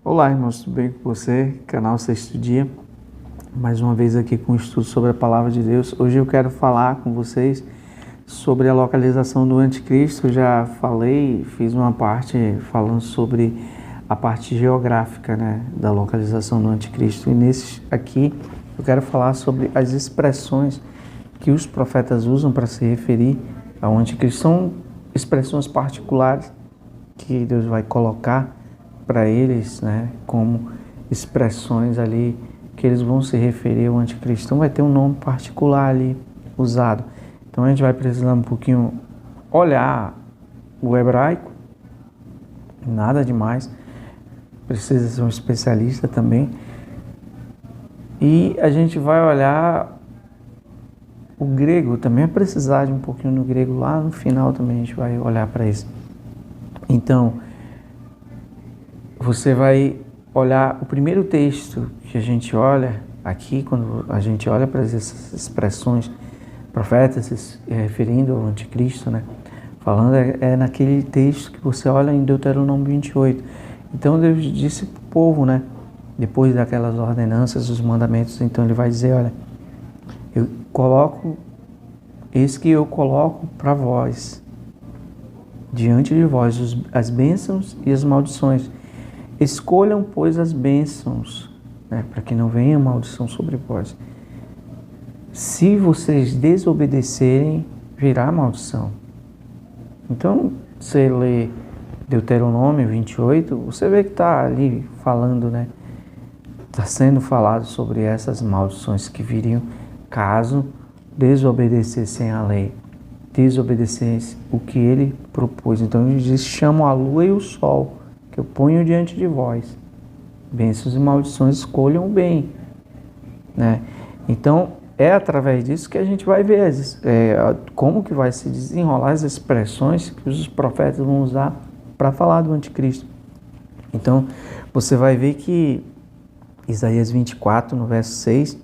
Olá, irmãos, tudo bem com você? Canal Sexto Dia, mais uma vez aqui com um estudo sobre a Palavra de Deus. Hoje eu quero falar com vocês sobre a localização do Anticristo. Eu já falei, fiz uma parte falando sobre a parte geográfica, da localização do Anticristo. E nesse aqui eu quero falar sobre as expressões que os profetas usam para se referir ao Anticristo. São expressões particulares que Deus vai colocar para eles, como expressões ali que eles vão se referir ao Anticristo. Então vai ter um nome particular ali usado. Então a gente vai precisar um pouquinho olhar o hebraico, nada demais, precisa ser um especialista também. E a gente vai olhar o grego, também vai precisar de um pouquinho no grego, lá no final também a gente vai olhar para isso. Então, você vai olhar o primeiro texto que a gente olha aqui, quando a gente olha para essas expressões profetas se referindo ao Anticristo, falando, é naquele texto que você olha em Deuteronômio 28. Então Deus disse para o povo, depois daquelas ordenanças, os mandamentos, então ele vai dizer, olha, eis que eu coloco para vós, diante de vós, as bênçãos e as maldições. Escolham, pois, as bênçãos, para que não venha maldição sobre vós. Se vocês desobedecerem, virá maldição. Então, você lê Deuteronômio 28, você vê que está ali falando, está sendo falado sobre essas maldições que viriam caso desobedecessem a lei, desobedecessem o que ele propôs. Então, ele diz, chamam a lua e o sol, que eu ponho diante de vós. Bênçãos e maldições, escolham o bem. Então, é através disso que a gente vai ver como que vai se desenrolar as expressões que os profetas vão usar para falar do Anticristo. Então, você vai ver que Isaías 24, no verso 6,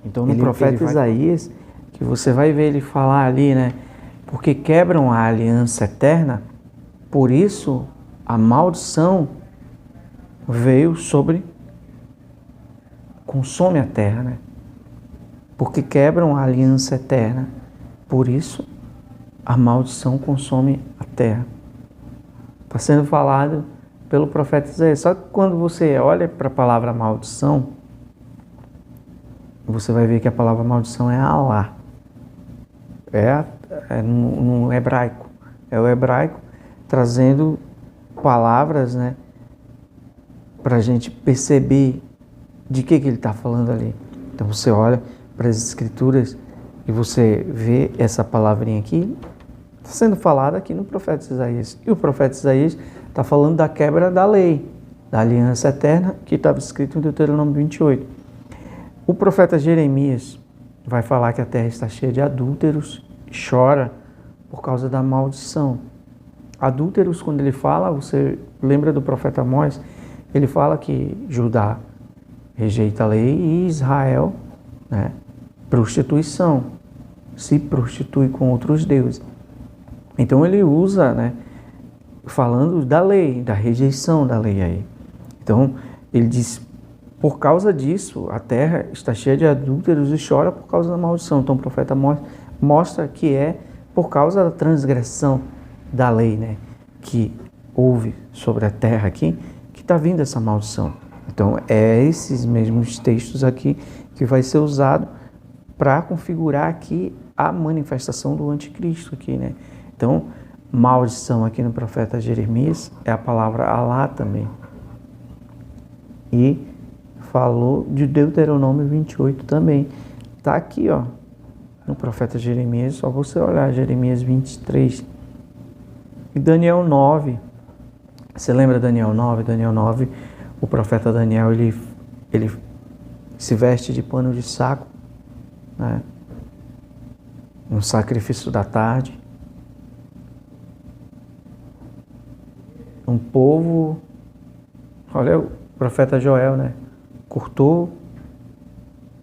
então no profeta Isaías, que você vai ver ele falar ali, porque quebram a aliança eterna, por isso a maldição veio consome a terra, porque quebram a aliança eterna, por isso a maldição consome a terra. Está sendo falado pelo profeta Isaías. Só que quando você olha para a palavra maldição, você vai ver que a palavra maldição é Alá. É no hebraico. É o hebraico trazendo palavras, para a gente perceber de que ele está falando ali. Então você olha para as escrituras e você vê essa palavrinha aqui, está sendo falada aqui no profeta Isaías. E o profeta Isaías está falando da quebra da lei, da aliança eterna, que estava escrito em Deuteronômio 28. O profeta Jeremias vai falar que a terra está cheia de adúlteros e chora por causa da maldição. Adúlteros, quando ele fala, você lembra do profeta Amós, ele fala que Judá rejeita a lei e Israel, prostituição, se prostitui com outros deuses. Então ele usa, falando da lei, da rejeição da lei aí. Então ele diz, por causa disso, a terra está cheia de adúlteros e chora por causa da maldição. Então o profeta Amós mostra que é por causa da transgressão da lei, que houve sobre a terra aqui, que está vindo essa maldição. Então, é esses mesmos textos aqui que vai ser usado para configurar aqui a manifestação do Anticristo aqui, Então, maldição aqui no profeta Jeremias é a palavra Alá também. E falou de Deuteronômio 28 também. Está aqui, no profeta Jeremias, só você olhar Jeremias 23. E Daniel 9, você lembra Daniel 9? Daniel 9, o profeta Daniel, ele se veste de pano de saco, no sacrifício da tarde. Um povo, olha o profeta Joel, cortou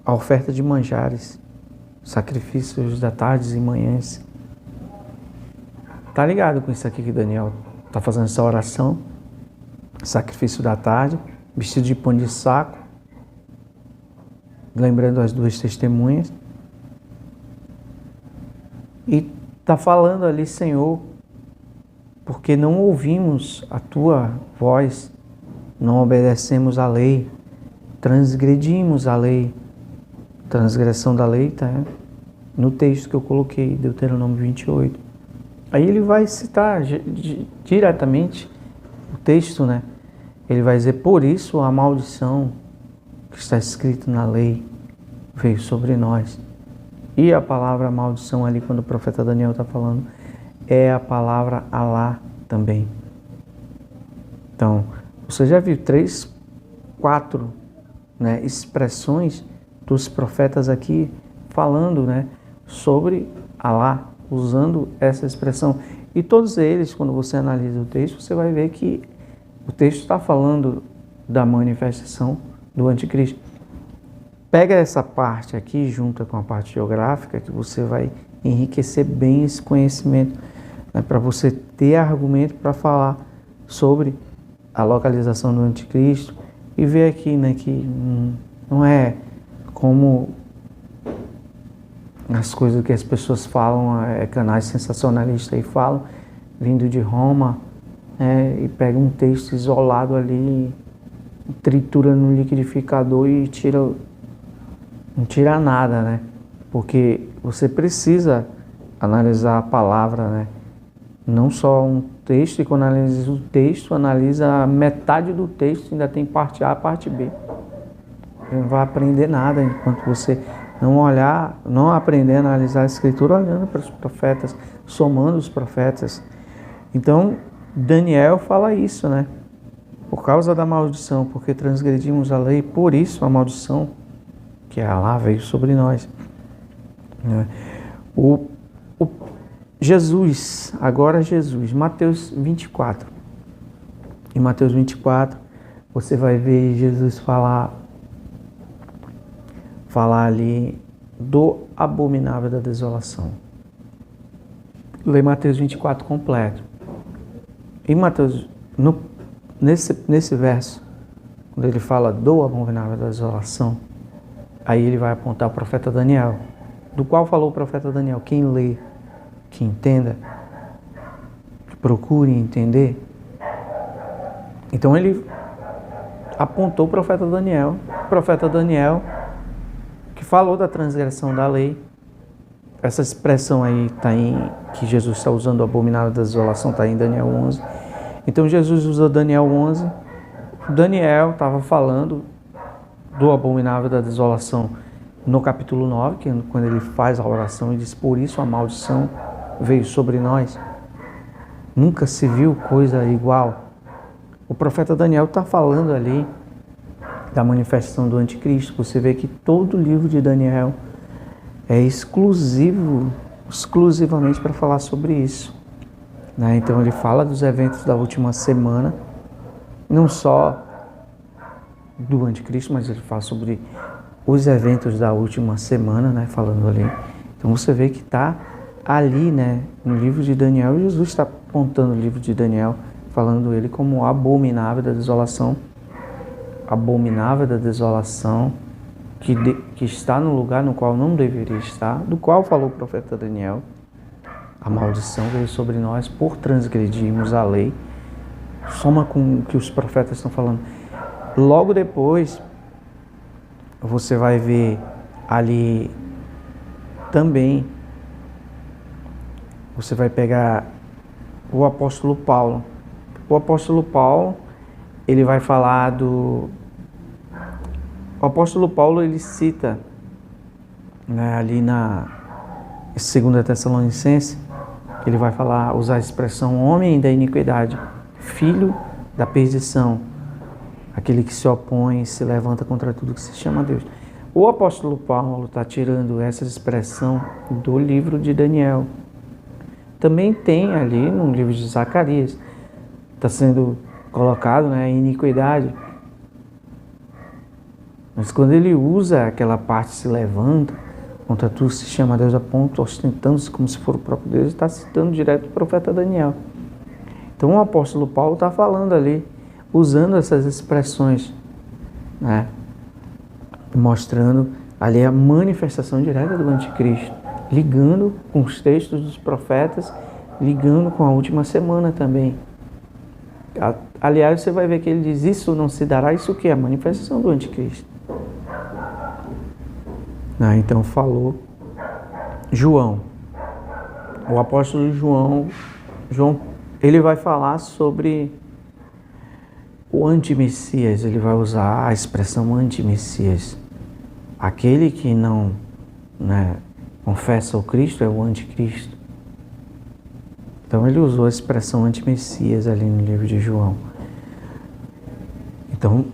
a oferta de manjares, sacrifícios da tarde e manhãs. Tá ligado com isso aqui que Daniel está fazendo essa oração, sacrifício da tarde vestido de pano de saco, lembrando as duas testemunhas. E está falando ali, Senhor, porque não ouvimos a tua voz, não obedecemos à lei, transgredimos a lei. Transgressão da lei está no texto que eu coloquei, Deuteronômio 28. Aí ele vai citar diretamente o texto, né? Ele vai dizer, por isso a maldição que está escrito na lei veio sobre nós. E a palavra maldição ali, quando o profeta Daniel está falando, é a palavra Alá também. Então, você já viu 3, 4 expressões dos profetas aqui falando, né, sobre Alá, usando essa expressão. E todos eles, quando você analisa o texto, você vai ver que o texto está falando da manifestação do anticristo. Pega essa parte aqui, junta com a parte geográfica, que você vai enriquecer bem esse conhecimento, né, para você ter argumento para falar sobre a localização do anticristo e ver aqui, né, que não é como as coisas que as pessoas falam, canais sensacionalistas aí falam, vindo de Roma, e pega um texto isolado ali, tritura no liquidificador e não tira nada, né? Porque você precisa analisar a palavra, né? Não só um texto, e quando analisa o texto, analisa metade do texto, ainda tem parte A, parte B. Você não vai aprender nada enquanto você não olhar, não aprender a analisar a Escritura olhando para os profetas, somando os profetas. Então, Daniel fala isso, né? Por causa da maldição, porque transgredimos a lei, por isso a maldição, que é Alá, veio sobre nós. Jesus, agora Jesus, Mateus 24. Em Mateus 24, você vai ver Jesus falar ali do abominável da desolação. Lê Mateus 24 completo. Em Mateus, nesse verso, quando ele fala do abominável da desolação, aí ele vai apontar o profeta Daniel, do qual falou o profeta Daniel. Quem lê, que entenda, que procure entender. Então ele apontou o profeta Daniel, que falou da transgressão da lei. Essa expressão aí que Jesus está usando, o abominável da desolação, está em Daniel 11. Então Jesus usou Daniel 11. Daniel estava falando do abominável da desolação no capítulo 9, que é quando ele faz a oração e diz, por isso a maldição veio sobre nós. Nunca se viu coisa igual. O profeta Daniel está falando ali da manifestação do anticristo. Você vê que todo o livro de Daniel é exclusivamente para falar sobre isso, né? Então ele fala dos eventos da última semana, não só do anticristo, mas ele fala sobre os eventos da última semana, né? Falando ali. Então você vê que está ali, né, no livro de Daniel. Jesus está apontando o livro de Daniel, falando ele como abominável da desolação, que está no lugar no qual não deveria estar, do qual falou o profeta Daniel. A maldição veio sobre nós por transgredirmos a lei. Soma com o que os profetas estão falando. Logo depois, você vai ver ali também, você vai pegar o apóstolo Paulo. O apóstolo Paulo, ele vai falar O apóstolo Paulo, ele cita, né, ali na 2 Tessalonicenses, ele vai usar a expressão homem da iniquidade, filho da perdição, aquele que se opõe e se levanta contra tudo que se chama Deus. O apóstolo Paulo está tirando essa expressão do livro de Daniel. Também tem ali no livro de Zacarias, está sendo colocado, né, iniquidade. Mas quando ele usa aquela parte, se levanta contra tudo que se chama Deus, a ponto, ostentando-se como se for o próprio Deus, está citando direto o profeta Daniel. Então o apóstolo Paulo está falando ali, usando essas expressões né? Mostrando ali a manifestação direta do anticristo, ligando com os textos dos profetas, ligando com a última semana também. Aliás, você vai ver que ele diz, isso não se dará, isso o que é? A manifestação do anticristo. Então falou João, o apóstolo João, ele vai falar sobre o antimessias, ele vai usar a expressão antimessias. Aquele que não, né, confessa o Cristo é o anticristo. Então ele usou a expressão antimessias ali no livro de João. Então,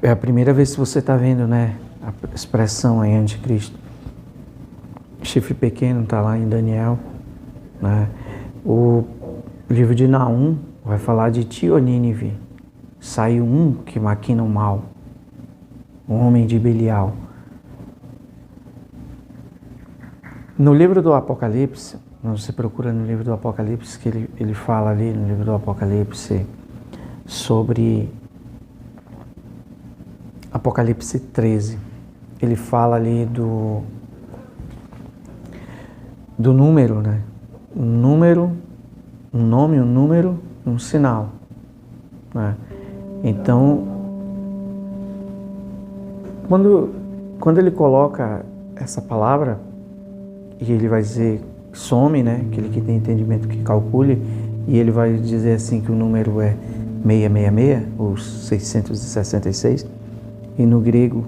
é a primeira vez que você está vendo, né, a expressão aí anticristo. Chifre pequeno está lá em Daniel, né? O livro de Naum vai falar de Tionínive. Saiu um que maquina o mal, um homem de Belial. No livro do Apocalipse, você procura no livro do Apocalipse, que ele fala ali no livro do Apocalipse sobre Apocalipse 13. Ele fala ali do número, né? Um número, um nome, um número, um sinal, né? Então, quando ele coloca essa palavra, e ele vai dizer some, né? Aquele que tem entendimento que calcule, e ele vai dizer assim que o número é 666, ou 666, e no grego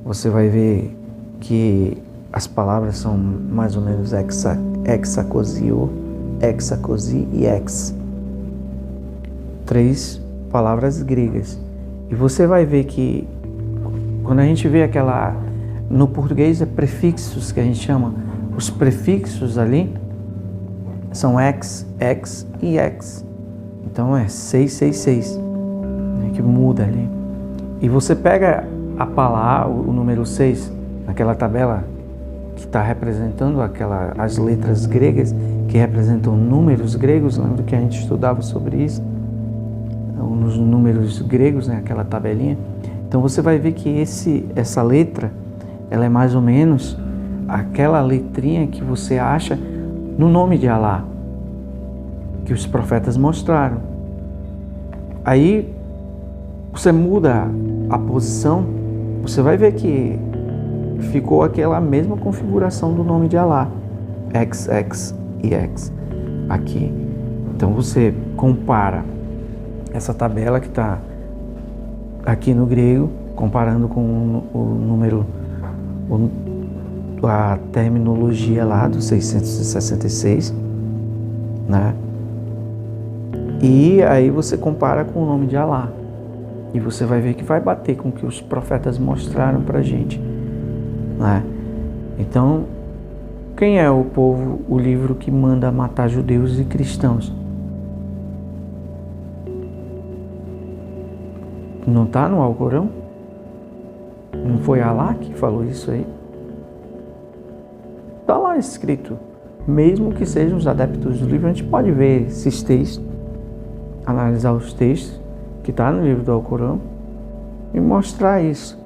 você vai ver que as palavras são mais ou menos hexacosio, hexacosi e ex. 3 palavras gregas. E você vai ver que quando a gente vê no português é prefixos que a gente chama, os prefixos ali são ex e ex. Então é 666, né, que muda ali. E você pega a palavra, o número 6, naquela tabela que está representando as letras gregas, que representam números gregos, lembra que a gente estudava sobre isso? Nos números gregos, né, aquela tabelinha. Então você vai ver que essa letra, ela é mais ou menos aquela letrinha que você acha no nome de Alá, que os profetas mostraram. Aí você muda a posição, você vai ver que ficou aquela mesma configuração do nome de Alá, XX e X aqui. Então você compara essa tabela que está aqui no grego, comparando com o número, a terminologia lá do 666, né? E aí você compara com o nome de Alá. E você vai ver que vai bater com o que os profetas mostraram pra gente, né? Então, quem é o povo, o livro que manda matar judeus e cristãos? Não está no Alcorão? Não foi Alá que falou isso aí? Está lá escrito. Mesmo que sejam os adeptos do livro, a gente pode ver esses textos, analisar os textos que está no livro do Alcorão e mostrar isso.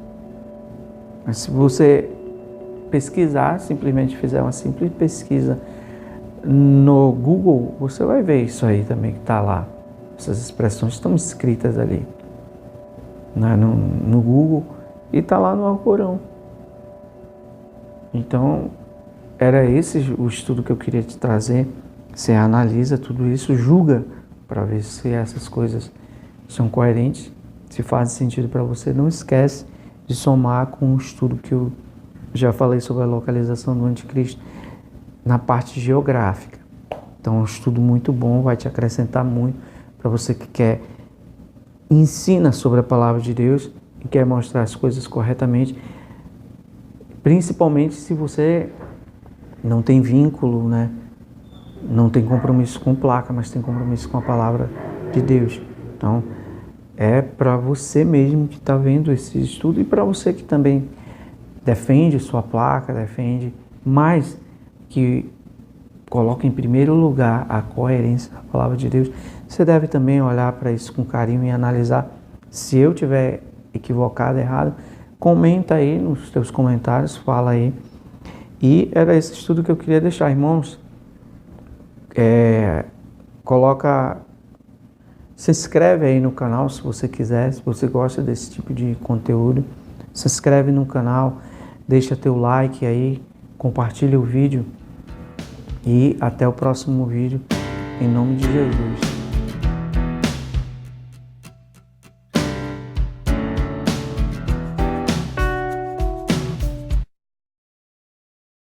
Mas se você pesquisar, simplesmente fizer uma simples pesquisa no Google, você vai ver isso aí também que está lá. Essas expressões estão escritas ali, né, no Google, e está lá no Alcorão. Então, era esse o estudo que eu queria te trazer. Você analisa tudo isso, julga para ver se essas coisas são coerentes, se fazem sentido para você. Não esquece de somar com o estudo que eu já falei sobre a localização do anticristo na parte geográfica. Então, é um estudo muito bom, vai te acrescentar muito para você que ensina sobre a palavra de Deus e quer mostrar as coisas corretamente, principalmente se você não tem vínculo, né? Não tem compromisso com placa, mas tem compromisso com a palavra de Deus. Então, é para você mesmo que está vendo esse estudo e para você que também defende sua placa, defende, mas que coloca em primeiro lugar a coerência da palavra de Deus. Você deve também olhar para isso com carinho e analisar. Se eu estiver equivocado, errado, comenta aí nos teus comentários, fala aí. E era esse estudo que eu queria deixar, irmãos. Se inscreve aí no canal se você quiser, se você gosta desse tipo de conteúdo. Se inscreve no canal, deixa teu like aí, compartilha o vídeo e até o próximo vídeo, em nome de Jesus.